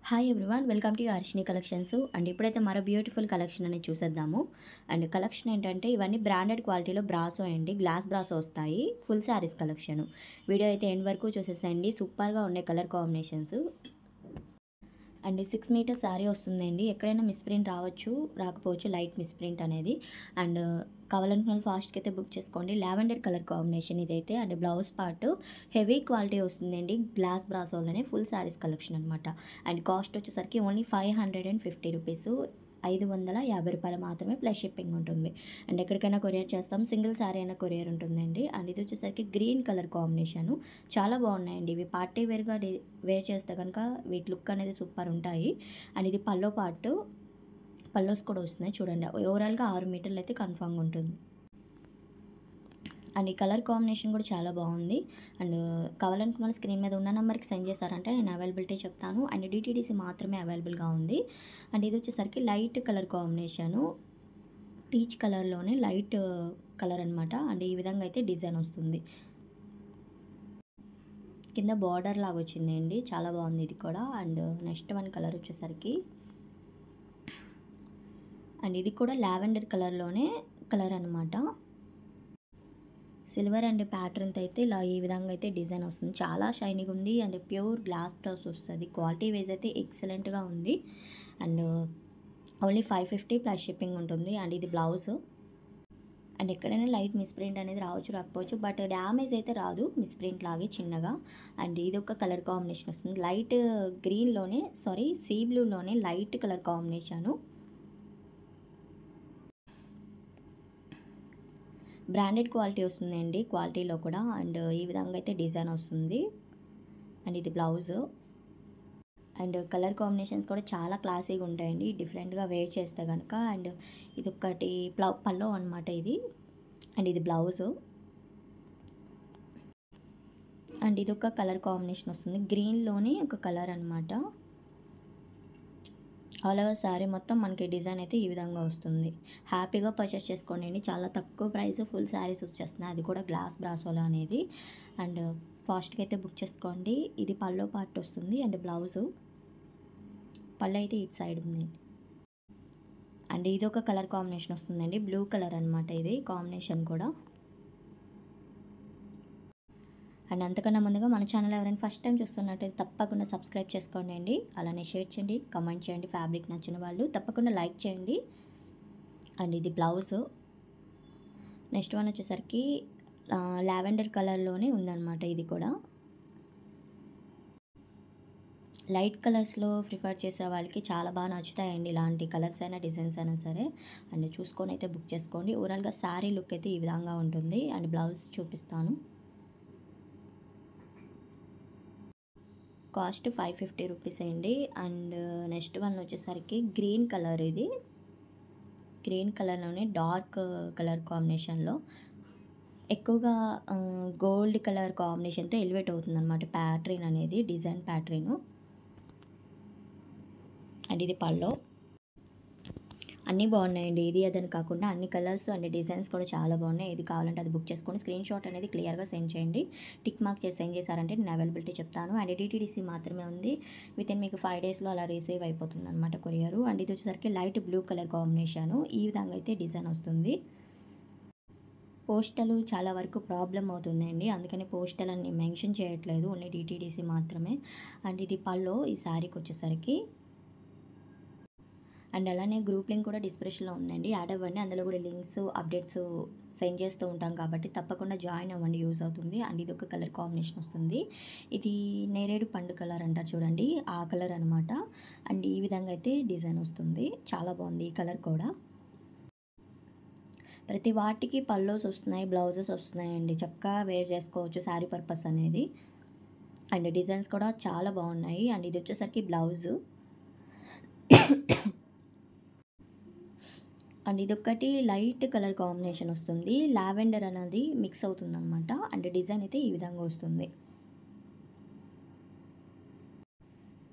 Hi everyone, welcome to Harshini collections. And ఇప్పుడైతే మరో beautiful collection అనేది చూసేద్దాము. అండ్ కలెక్షన్ ఏంటంటే ఇవన్నీ బ్రాండెడ్ క్వాలిటీలో బ్రాసో అండి, గ్లాస్ బ్రాసో వస్తాయి. Full saris collection. వీడియో అయితే ఎండ్ వరకు చూసేసండి. సూపర్గా ఉన్నాయి colour combinations. And 6 metres sari వస్తుందండి. ఎక్కడైనా మిస్ప్రింట్ రావచ్చు, రాకపోవచ్చు, లైట్ మిస్ప్రింట్ అనేది. అండ్ కావాలనుకున్న ఫాస్ట్గా అయితే బుక్ చేసుకోండి. లావెండర్ కలర్ కాంబినేషన్ ఇదైతే. And blouse part heavy quality వస్తుందండి. గ్లాస్ బ్రాసోలోనే ఫుల్ శారీస్ కలెక్షన్ అనమాట. అండ్ కాస్ట్ వచ్చేసరికి ఓన్లీ 550 రూపీస్, 550 రూపాయలు మాత్రమే, ప్లస్ షిప్పింగ్ ఉంటుంది. అండ్ ఎక్కడికైనా కొరియర్ చేస్తాం. సింగిల్ శారీ అయినా కొరియర్ ఉంటుందండి. అండ్ ఇది వచ్చేసరికి గ్రీన్ కలర్ కాంబినేషను. చాలా బాగున్నాయండి ఇవి. పార్టీ వేర్గా వేర్ చేస్తే కనుక వీటి లుక్ అనేది సూపర్ ఉంటాయి. అండ్ ఇది పల్లో పార్ట్, పల్లోస్ కూడా వస్తున్నాయి చూడండి. ఓవరాల్గా 6 మీటర్లు అయితే కన్ఫామ్గా ఉంటుంది. అండ్ ఈ కలర్ కాంబినేషన్ కూడా చాలా బాగుంది. అండ్ కావాలనుకున్న స్క్రీన్ మీద ఉన్న నెంబర్కి సెండ్ చేశారంటే నేను అవైలబిలిటీ చెప్తాను. అండ్ డిటీడీసీ మాత్రమే అవైలబుల్గా ఉంది. అండ్ ఇది వచ్చేసరికి లైట్ కలర్ కాంబినేషను, పీచ్ కలర్లోనే లైట్ కలర్ అనమాట. అండ్ ఈ విధంగా అయితే డిజైన్ వస్తుంది. కింద బార్డర్ లాగా వచ్చింది అండి, చాలా బాగుంది ఇది కూడా. అండ్ నెక్స్ట్ వన్ కలర్ వచ్చేసరికి, అండ్ ఇది కూడా లావెండర్ కలర్లోనే కలర్ అనమాట. సిల్వర్ అండ్ ప్యాటర్న్తో అయితే ఇలా ఈ విధంగా అయితే డిజైన్ వస్తుంది. చాలా షైనీగా ఉంది. అండ్ ప్యూర్ గ్లాస్ బ్రౌస్ వస్తుంది. క్వాలిటీ వైజ్ అయితే ఎక్సలెంట్గా ఉంది. అండ్ ఓన్లీ 550 ప్లస్ షిప్పింగ్ ఉంటుంది. అండ్ ఇది బ్లౌజ్. అండ్ ఎక్కడైనా లైట్ మిస్ప్రింట్ అనేది రావచ్చు, రాకపోవచ్చు, బట్ డ్యామేజ్ అయితే రాదు, మిస్ప్రింట్ లాగే చిన్నగా. అండ్ ఇది ఒక కలర్ కాంబినేషన్ వస్తుంది. లైట్ గ్రీన్లోనే, సీ బ్లూలోనే light colour combination. Branded quality వస్తుందండి, క్వాలిటీలో కూడా. అండ్ ఈ విధంగా అయితే డిజైన్ వస్తుంది. అండ్ ఇది బ్లౌజ్. అండ్ కలర్ కాంబినేషన్స్ కూడా చాలా క్లాసీగా ఉంటాయండి, డిఫరెంట్గా వేర్ చేస్తే కనుక. అండ్ ఇది ఒకటి పల్లో అనమాట ఇది. అండ్ ఇది బ్లౌజు. అండ్ ఇది ఒక కలర్ కాంబినేషన్ వస్తుంది. గ్రీన్లోనే ఒక కలర్ అనమాట. ఆల్ ఓవర్ శారీ మొత్తం మనకి డిజైన్ అయితే ఈ విధంగా వస్తుంది. హ్యాపీగా పర్చేస్ చేసుకోండి. చాలా తక్కువ ప్రైస్ ఫుల్ శారీస్ వచ్చేస్తున్నాయి, అది కూడా గ్లాస్ బ్రాసోలా అనేది. అండ్ ఫాస్ట్గా అయితే బుక్ చేసుకోండి. ఇది పల్లో పార్ట్ వస్తుంది. అండ్ బ్లౌజు, పళ్ళు అయితే ఇటు సైడ్ ఉంది. అండ్ ఇది ఒక కలర్ కాంబినేషన్ వస్తుందండి, బ్లూ కలర్ అనమాట ఇది కాంబినేషన్ కూడా. అండ్ అంతకన్నా ముందుగా మన ఛానల్ ఎవరైనా ఫస్ట్ టైం చూస్తున్నట్టయితే తప్పకుండా సబ్స్క్రైబ్ చేసుకోండి అండి. అలానే షేర్ చేయండి, కమెంట్ చేయండి. ఫ్యాబ్రిక్ నచ్చిన వాళ్ళు తప్పకుండా లైక్ చేయండి. అండ్ ఇది బ్లౌజు. నెక్స్ట్ వన్ వచ్చేసరికి లావెండర్ కలర్లోనే ఉందన్నమాట. ఇది కూడా లైట్ కలర్స్లో ప్రిఫర్ చేసే వాళ్ళకి చాలా బాగా నచ్చుతాయండి, ఇలాంటి కలర్స్ అయినా డిజైన్స్ అయినా సరే. అండ్ చూసుకొని అయితే బుక్ చేసుకోండి. ఓవరాల్గా శారీ లుక్ అయితే ఈ విధంగా ఉంటుంది. అండ్ బ్లౌజ్ చూపిస్తాను. కాస్ట్ 550 రూపీస్ అండి. అండ్ నెక్స్ట్ వన్ వచ్చేసరికి గ్రీన్ కలర్. ఇది గ్రీన్ కలర్లోనే డార్క్ కలర్ కాంబినేషన్లో ఎక్కువగా గోల్డ్ కలర్ కాంబినేషన్తో ఎలివేట్ అవుతుంది అనమాట ప్యాటర్న్ అనేది, డిజైన్ ప్యాటర్ను. అండ్ ఇది పల్లో. అన్నీ బాగున్నాయండి, ఇది అదని కాకుండా అన్ని కలర్స్ అండ్ డిజైన్స్ కూడా చాలా బాగున్నాయి. ఇది కావాలంటే అది బుక్ చేసుకొని స్క్రీన్ షాట్ అనేది క్లియర్గా సెండ్ చేయండి. టిక్ మార్క్ చేసి సెండ్ చేశారంటే నేను అవైలబిలిటీ చెప్తాను. అండ్ డిటీడీసీ మాత్రమే ఉంది. వితిన్ మీకు 5 డేస్లో అలా రిసీవ్ అయిపోతుంది అనమాట కొరియరు. అండ్ ఇది వచ్చేసరికి లైట్ బ్లూ కలర్ కాంబినేషను. ఈ విధంగా అయితే డిజైన్ వస్తుంది. పోస్టల్ చాలా వరకు ప్రాబ్లం అవుతుందండి, అందుకని పోస్టల్ అని మెన్షన్ చేయట్లేదు, ఓన్లీ డిటీడీసీ మాత్రమే. అండ్ ఇది పల్లో ఈ శారీకి వచ్చేసరికి. అండ్ అలానే గ్రూప్ లింక్ కూడా డిస్క్రిప్షన్లో ఉందండి, యాడ్ అవ్వండి. అందులో కూడా లింక్స్, అప్డేట్స్ సెండ్ చేస్తూ ఉంటాం కాబట్టి తప్పకుండా జాయిన్ అవ్వండి, యూజ్ అవుతుంది. అండ్ ఇది ఒక కలర్ కాంబినేషన్ వస్తుంది. ఇది నేరేడు పండు కలర్ అంటారు చూడండి, ఆ కలర్ అనమాట. అండ్ ఈ విధంగా అయితే డిజైన్ వస్తుంది. చాలా బాగుంది ఈ కలర్ కూడా. ప్రతి వాటికి పల్లోస్ వస్తున్నాయి, బ్లౌజెస్ వస్తున్నాయండి, చక్కగా వేర్ చేసుకోవచ్చు శారీ పర్పస్ అనేది. అండ్ డిజైన్స్ కూడా చాలా బాగున్నాయి. అండ్ ఇది వచ్చేసరికి బ్లౌజు. అండ్ ఇదొక్కటి లైట్ కలర్ కాంబినేషన్ వస్తుంది, లావెండర్ అనేది మిక్స్ అవుతుంది అనమాట. అండ్ డిజైన్ అయితే ఈ విధంగా వస్తుంది.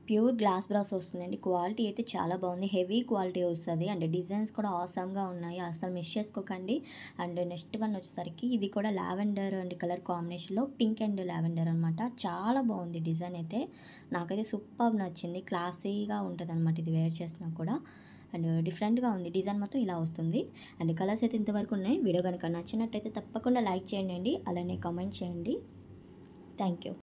ప్యూర్ గ్లాస్ బ్రాస్ వస్తుందండి. క్వాలిటీ అయితే చాలా బాగుంది. హెవీ క్వాలిటీ వస్తది. అండ్ డిజైన్స్ కూడా ఆసమ్‌గా ఉన్నాయి. అస్సలు మిస్ చేసుకోకండి. అండ్ నెక్స్ట్ వన్ వచ్చేసరికి ఇది కూడా లావెండర్ అండ్ కలర్ కాంబినేషన్‌లో పింక్ అండ్ లావెండర్ అనమాట. చాలా బాగుంది డిజైన్ అయితే. నాకైతే సూపర్బ్ నచ్చింది. క్లాసీగా ఉంటదనమాట ఇది వేర్ చేసినా కూడా. అండ్ డిఫరెంట్‌గా ఉంది. డిజైన్ మొత్తం ఇలా వస్తుంది. అండ్ కలర్స్ అయితే ఇంతవరకు ఉన్నాయి. వీడియో గనుక నచ్చినట్టయితే తప్పకుండా లైక్ చేయండి. అలానే కామెంట్ చేయండి. Thank you.